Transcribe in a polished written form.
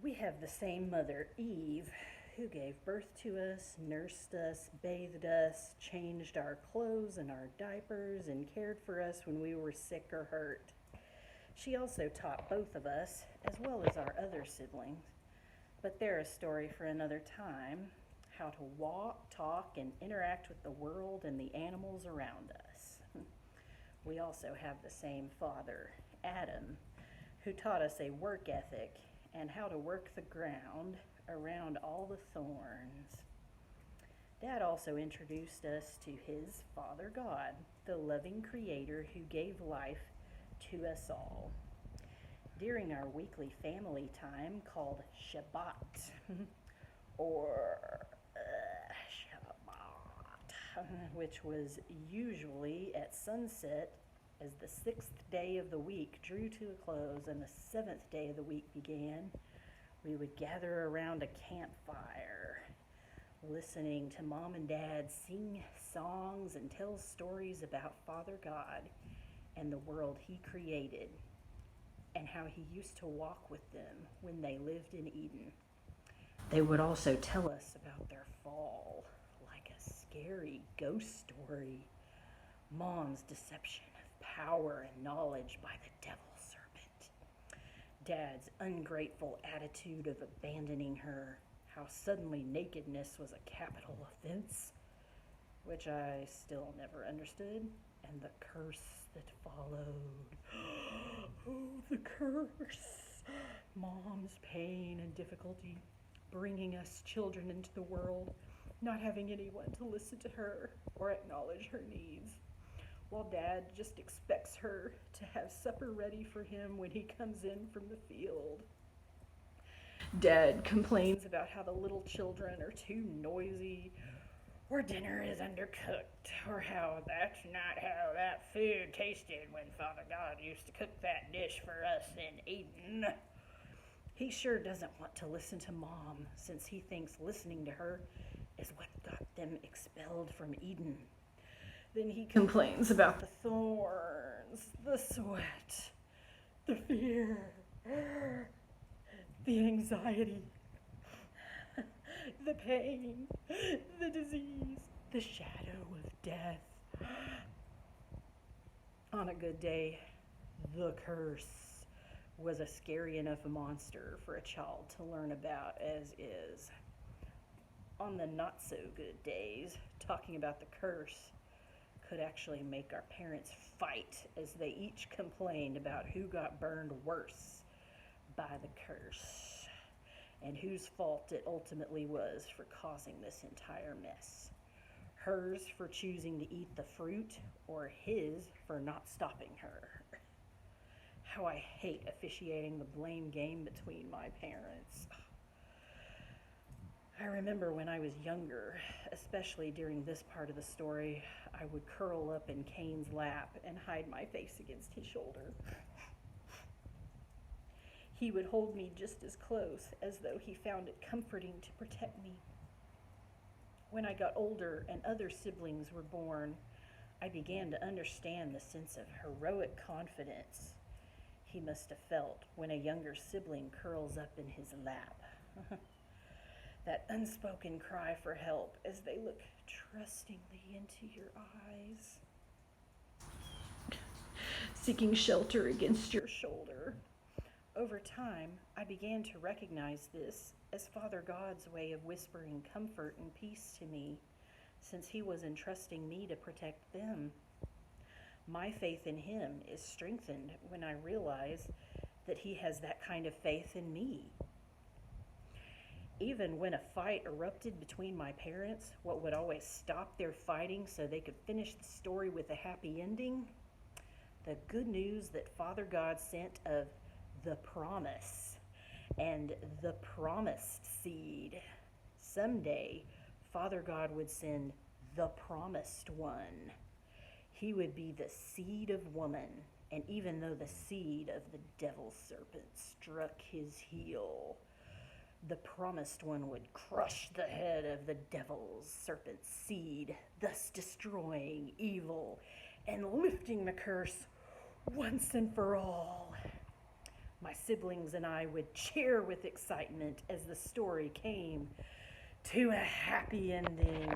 We have the same mother, Eve, who gave birth to us, nursed us, bathed us, changed our clothes and our diapers, and cared for us when we were sick or hurt. She also taught both of us, as well as our other siblings. But they're a story for another time, how to walk, talk, and interact with the world and the animals around us. We also have the same father, Adam, who taught us a work ethic and how to work the ground around all the thorns. Dad also introduced us to his Father God, the loving Creator who gave life to us all. During our weekly family time called Shabbat, or Shabbat, which was usually at sunset as the sixth day of the week drew to a close and the seventh day of the week began, we would gather around a campfire, listening to Mom and Dad sing songs and tell stories about Father God and the world He created, and how He used to walk with them when they lived in Eden. They would also tell us about their fall, like a scary ghost story. Mom's deception of power and knowledge by the devil serpent. Dad's ungrateful attitude of abandoning her, how suddenly nakedness was a capital offense, which I still never understood, and the curse that followed. Oh, the curse! Mom's pain and difficulty, bringing us children into the world, not having anyone to listen to her or acknowledge her needs, while Dad just expects her to have supper ready for him when he comes in from the field. Dad complains about how the little children are too noisy, or dinner is undercooked, or how that's not how that food tasted when Father God used to cook that dish for us in Eden. He sure doesn't want to listen to Mom, since he thinks listening to her is what got them expelled from Eden. Then he complains about the thorns, the sweat, the fear, the anxiety, the pain, the disease, the shadow of death. On a good day, the curse was a scary enough monster for a child to learn about as is. On the not so good days, talking about the curse could actually make our parents fight as they each complained about who got burned worse by the curse and whose fault it ultimately was for causing this entire mess. Hers for choosing to eat the fruit, or his for not stopping her. How I hate officiating the blame game between my parents. I remember when I was younger, especially during this part of the story, I would curl up in Cain's lap and hide my face against his shoulder. He would hold me just as close as though he found it comforting to protect me. When I got older and other siblings were born, I began to understand the sense of heroic confidence he must have felt when a younger sibling curls up in his lap. That unspoken cry for help as they look trustingly into your eyes, seeking shelter against your shoulder. Over time, I began to recognize this as Father God's way of whispering comfort and peace to me, since He was entrusting me to protect them. My faith in Him is strengthened when I realize that He has that kind of faith in me. Even when a fight erupted between my parents, what would always stop their fighting so they could finish the story with a happy ending? The good news that Father God sent of the promise and the promised seed. Someday, Father God would send the promised one. He would be the seed of woman, and even though the seed of the devil serpent struck his heel, the promised one would crush the head of the devil's serpent's seed, thus destroying evil and lifting the curse once and for all. My siblings and I would cheer with excitement as the story came to a happy ending.